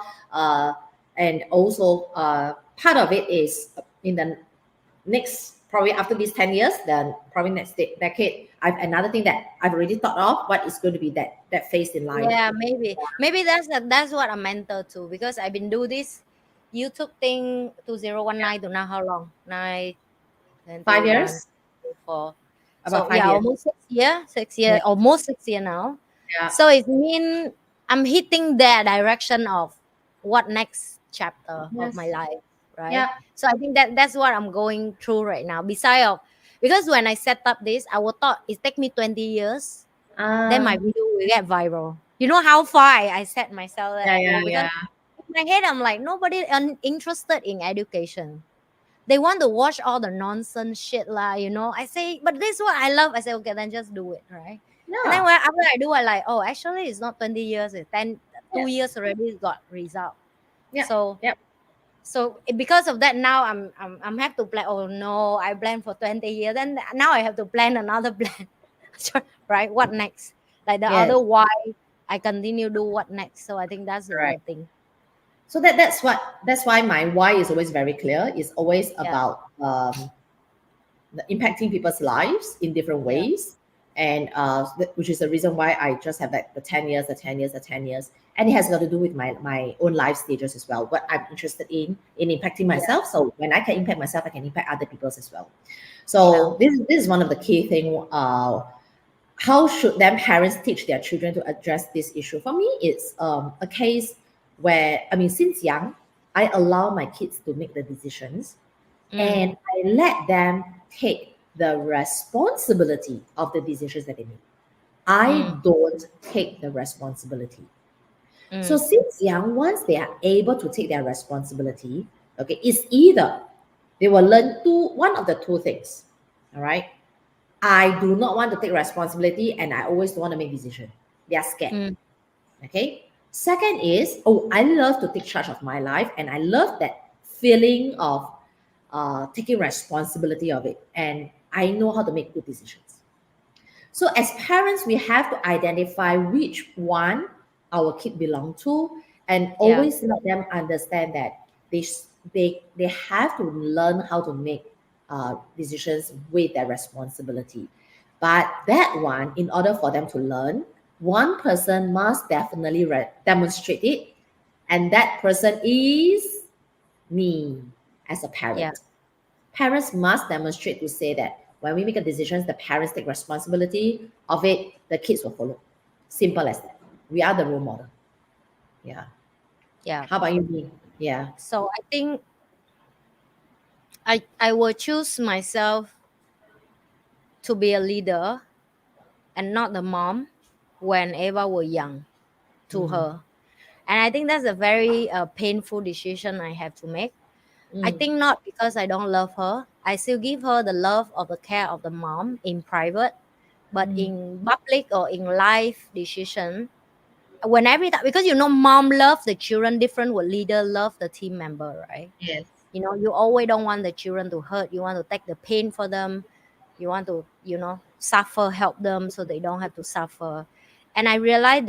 And also part of it is in the next, probably after these 10 years, then probably next decade, I've another thing that I've already thought of what is going to be that phase in life. yeah, maybe that's what I'm mental too, because I've been do this YouTube thing 2019 to now how long? 9, 5 21, years, 24. about So 5 yeah, years. almost 6 year, Yeah, almost 6 year now. yeah, So it mean I'm hitting the direction of what next chapter of my yes, life, right? yeah. So I think that's what I'm going through right now. Besides of, because when I set up this, I would thought it take me 20 years, then my Uh, video will get viral. You know how far I set myself yeah, that yeah, goal, because yeah. in my head I'm like nobody interested in education. They want to watch all the nonsense shit lah. I say, but this is what I love. I say, okay, then just do it, right? And then Yeah, when after I do, I like, oh, actually, it's not 20 years, it's 10, yeah, 2 years already got result. yeah, So, yeah. because of that, now I'm have to plan. Oh no, I planned for 20 years, then now I have to plan another plan, right? What next? Like the Yes, other why I continue do what next. So I think that's correct. the thing. So that's why my why is always very clear. It's always Yeah, about impacting people's lives in different yeah, ways, and which is the reason why I just have the 10 years, the 10 years, and it has got to do with my own life stages as well. What I'm interested in impacting yeah, myself. So when I can impact myself, I can impact other people's as well. yeah, So this is one of the key thing. How should then parents teach their children to address this issue? For me, it's a case where, I mean, since young, I allow my kids to make the decisions, mm, and I let them take the responsibility of the decisions that they make. I mm, don't take the responsibility. So mm, since young, once they are able to take their responsibility, okay, it's either they will learn one of the two things. All right. I do not want to take responsibility, and I always want to make decision. They are scared. mm, Okay. Second is, oh, I love to take charge of my life, and I love that feeling of taking responsibility of it, and I know how to make good decisions. So as parents, we have to identify which one our kid belong to, and yeah, always let them understand that they have to learn how to make decisions with their responsibility. But that one, in order for them to learn, one person must definitely demonstrate it, and that person is me as a yeah. parent. Parents must demonstrate to say that when we make a decision, the parents take responsibility of it, the kids will follow. Simple as that. We are the role model. Yeah. Yeah. How about you, me? Yeah. So I think I will choose myself to be a leader and not the mom whenever we're young to Mm. her. And I think that's a very painful decision I have to make. I Mm. think not because I don't love her. I still give her the love of the care of the mom in private, but Mm. in public or in life decision, when every time, because mom love the children different what leader love the team member, right? Yes. You always don't want the children to hurt. You want to take the pain for them. You want to suffer, help them so they don't have to suffer. And I realize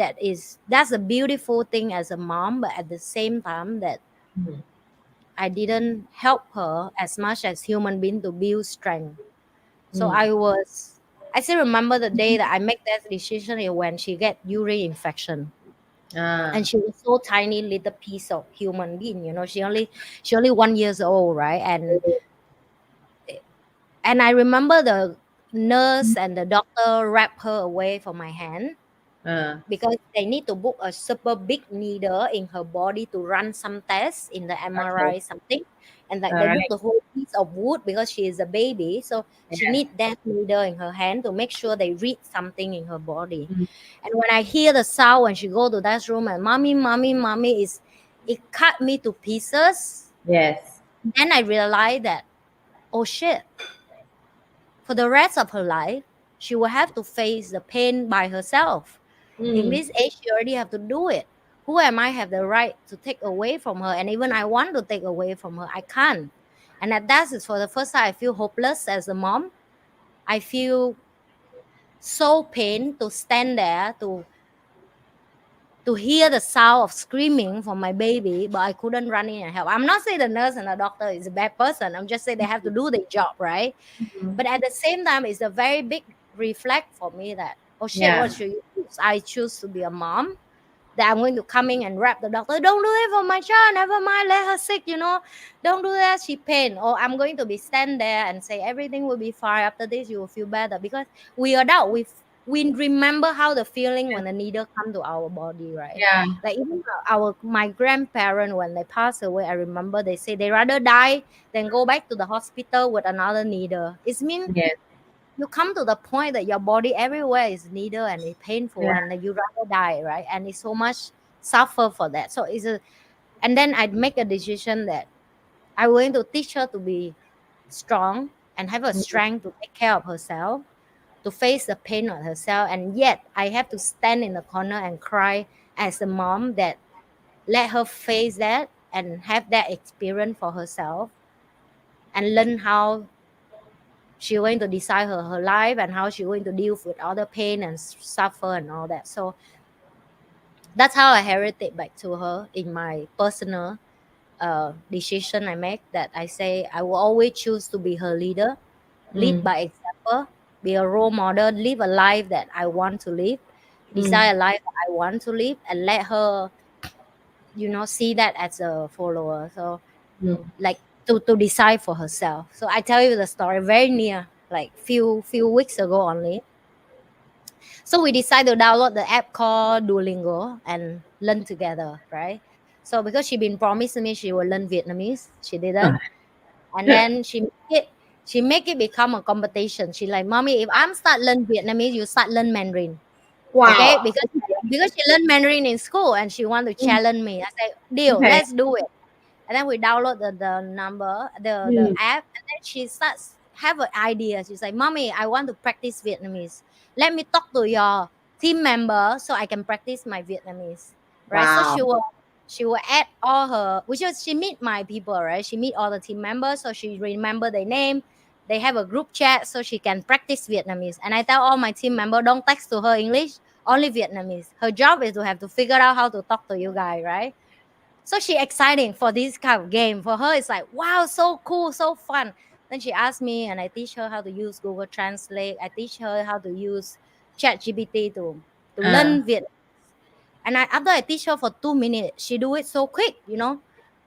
that's a beautiful thing as a mom, but at the same time that Mm. I didn't help her as much as human being to build strength. So Mm. I still remember the day that I make that decision is when she get urine infection. And Ah. she was so tiny little piece of human being, she only 1 years old, right? And I remember the nurse and the doctor wrap her away from my hand Ah. because they need to book a super big needle in her body to run some tests in the Okay. MRI something. And like All they book right. the whole piece of wood because she is a baby. So she Yeah. need that needle in her hand to make sure they read something in her body. Mm. And when I hear the sound when she go to that room and mommy, mommy, mommy, it cut me to pieces. Yes. Then I realized that, oh shit, for the rest of her life, she will have to face the pain by herself. In Mm. this age, she already have to do it. Who am I have the right to take away from her? And even I want to take away from her, I can't. And that is for the first time I feel hopeless as a mom. I feel so pain to stand there to hear the sound of screaming from my baby, but I couldn't run in and help. I'm not saying the nurse and the doctor is a bad person. I'm just saying they have to do their job, right? Mm. But at the same time, it's a very big reflect for me that, oh shit, Yeah. what should you choose? I choose to be a mom. That I'm going to come in and rap the doctor. Don't do it for my child. Never mind. Let her sick. Don't do that. She pain. Or I'm going to be stand there and say everything will be fine. After this, you will feel better because we adult. We remember how the feeling when the needle come to our body, right? Yeah. Like even my grandparent when they pass away, I remember they say they rather die than go back to the hospital with another needle. It means Yes. you come to the point that your body everywhere is needle and it's painful Yeah. and that you rather die, right? And it's so much suffer for that. So and then I'd make a decision that I'm going to teach her to be strong and have a Mm. strength to take care of herself, to face the pain of herself. And yet I have to stand in the corner and cry as a mom that let her face that and have that experience for herself and learn how she's going to decide her life and how she's going to deal with all the pain and suffer and all that. So that's how I inherited back to her in my personal decision I make, that I say I will always choose to be her leader, lead Mm. by example, be a role model, live a life that I want to live, Mm. decide a life that I want to live, and let her, see that as a follower. So Mm. like to decide for herself. So I tell you the story very near, like few weeks ago only. So we decided to download the app called Duolingo and learn together, right? So because she been promising me she will learn Vietnamese, she Ah. didn't. And then she make it become a competition. She like, mommy, if I'm start learn Vietnamese, you start learn Mandarin. Okay? Wow. Because she learned Mandarin in school and she want to Mm. challenge me. I say, deal, Okay. let's do it. And then we download the number, the Mm. app, and then she starts have an idea. She's like, mommy, I want to practice Vietnamese. Let me talk to your team member so I can practice my Vietnamese. Right. So Wow. she will add all her, which is she meet my people, right? She meet all the team members, so she remember their name. They have a group chat so she can practice Vietnamese. And I tell all my team member, don't text to her English, only Vietnamese. Her job is to have to figure out how to talk to you guys, right? So she exciting for this kind of game. For her, it's like, wow, so cool, so fun. Then she asked me, and I teach her how to use Google Translate. I teach her how to use ChatGPT to Uh, learn Viet. And after I teach her for 2 minutes, she do it so quick,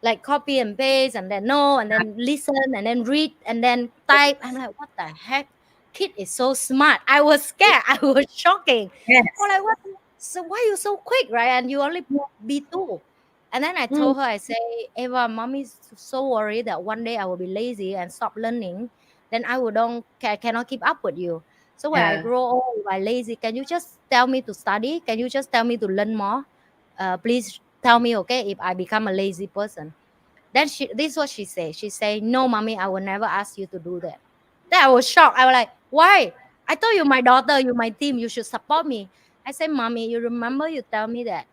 like copy and paste, and then know, and then listen, and then read, and then type. I'm like, what the heck? Kid is so smart. I was scared. I was shocking. I'm yes. like, what? So why you so quick, right? And you only be two. And then I Mm. told her, I say, Eva, mommy's so worried that one day I will be lazy and stop learning. Then I will don't cannot keep up with you. So when I Yeah. grow old, if I lazy, can you just tell me to study? Can you just tell me to learn more? Please tell me, okay, if I become a lazy person. Then this is what she said. She say, no, mommy, I will never ask you to do that. Then I was shocked. I was like, why? I told you my daughter, you my team, you should support me. I said, mommy, you remember you tell me that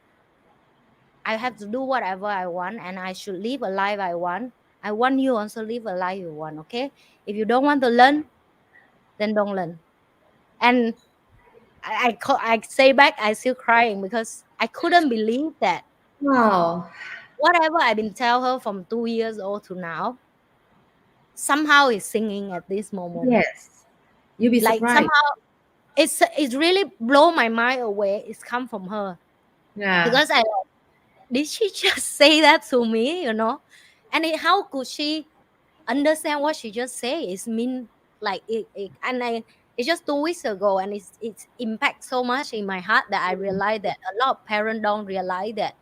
I have to do whatever I want and I should live a life I want. I want you also live a life you want, okay? If you don't want to learn, then don't learn. And I say back, I still crying because I couldn't believe that Wow. whatever I've been tell her from 2 years old to now, somehow is singing at this moment. Yes. You'll be Like surprised. somehow it's really blow my mind away. It's come from her Yeah. because I did she just say that to me, And how could she understand what she just say? It's mean like and it's just 2 weeks ago, and it's impact so much in my heart that I realized that a lot of parents don't realize that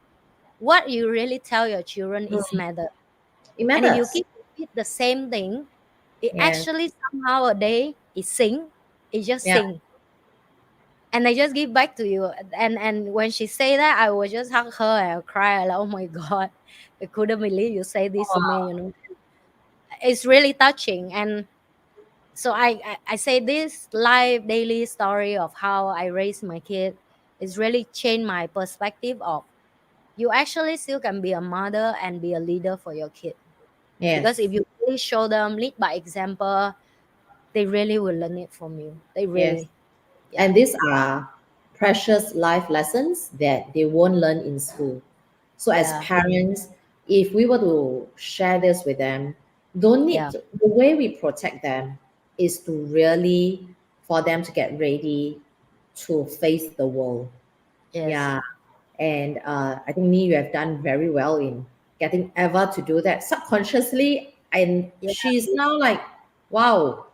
what you really tell your children is Mm. matter. It And if you matters. keep repeat the same thing, it Yes. actually somehow a day it sing, it just Yeah. sing, and I just give back to you. And when she say that, I will just hug her and cry like, oh my god, I couldn't believe you say this to me. It's really touching. And so I say this live daily story of how I raised my kid is really changed my perspective of you actually still can be a mother and be a leader for your kid, because if Yes. you really show them, lead by example, they really will learn it from you. They Yes. really, yeah, And these are precious life lessons that they won't learn in school. So, as yeah, parents, if we were to share this with them, don't need yeah, to, the way we protect them is to really for them to get ready to face the world. yes, Yeah. And I think me, you have done very well in getting Eva to do that subconsciously. And yeah. she's now like, wow,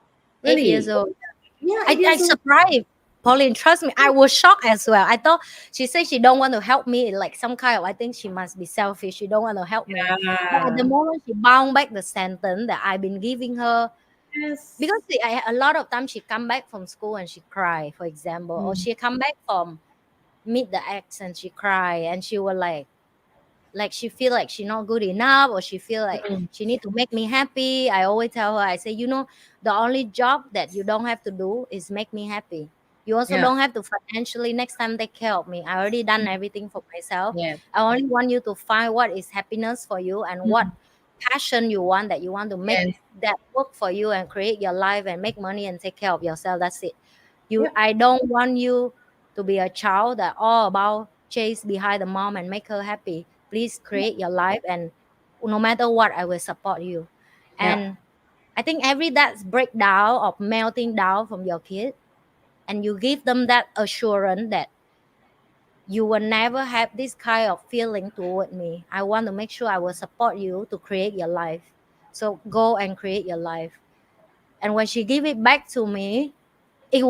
8 years really? old. Yeah, I 8 years old. surprised. Pauline, trust me, I was shocked as well. I thought she said she don't want to help me, like some kind of, I think she must be selfish. She don't want to help me. But at the Yeah. moment she bound back the sentence that I've been giving her, because Yes. see, a lot of times she come back from school and she cry, for example, or Mm. she come back from meet the ex and she cry, and she was like she feel like she not good enough, or she feel like Mm. she need to make me happy. I always tell her, I say, the only job that you don't have to do is make me happy. You also Yeah. don't have to financially next time take care of me. I already done everything for myself. Yeah. I only want you to find what is happiness for you and what Mm. passion you want, that you want to make Yes. that work for you and create your life and make money and take care of yourself. That's it. Yep. I don't want you to be a child that all about chase behind the mom and make her happy. Please create your life, and no matter what, I will support you. Yeah. And I think every that breakdown of melting down from your kid, and you give them that assurance that you will never have this kind of feeling toward me. I want to make sure I will support you to create your life. So go and create your life. And when she give it back to me, it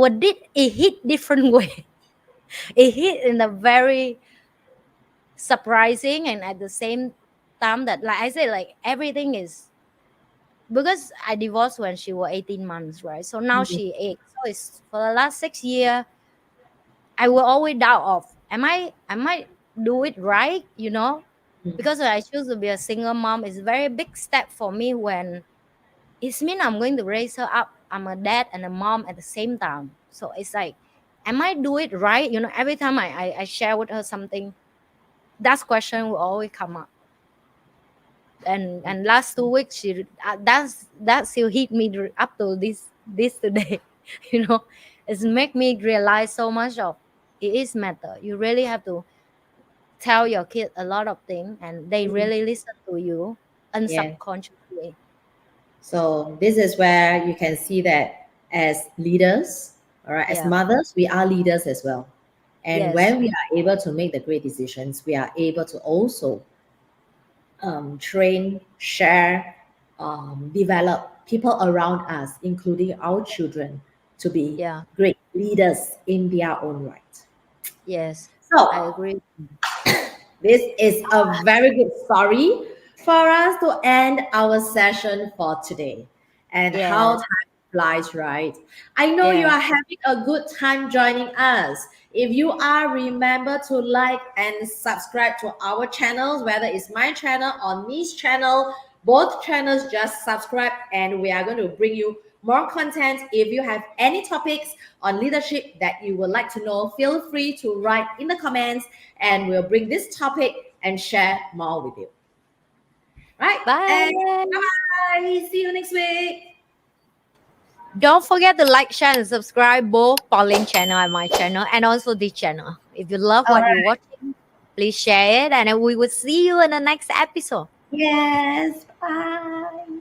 hit different way. It hit in a very surprising, and at the same time that, like I said, like everything is, because I divorced when she was 18 months, right? So now Mm. she 8. So it's for the last 6 years, I will always doubt of, am I do it right, Mm. because when I choose to be a single mom, it's a very big step for me, when it's mean I'm going to raise her up. I'm a dad and a mom at the same time. So it's like, am I do it right? Every time I share with her something, that question will always come up. And last 2 weeks, that still hit me up to this today. you know it's make me realize so much of it is matter. You really have to tell your kid a lot of things, and they Mm. really listen to you Yeah. unsubconsciously. So this is where you can see that as leaders, all right, as Yeah. mothers, we are leaders as well. And Yes. when we are able to make the great decisions, we are able to also train, share, develop people around us, including our children, to be Yeah. great leaders in their own right. Yes. I So agree. This is a very good story for us to end our session for today. And how Yes. time flies, right? I know you Yeah. are having a good time joining us. If you are, remember to like and subscribe to our channels, whether it's my channel or NhiLe's channel. Both channels, just subscribe, and we are going to bring you more content. If you have any topics on leadership that you would like to know, feel free to write in the comments, and we'll bring this topic and share more with you. Right? And Bye. bye. See you next week. Don't forget to like, share, and subscribe both Pauline channel and my channel, and also this channel. If you love All what you're right. watching, please share it, and we will see you in the next episode. Yes. Bye.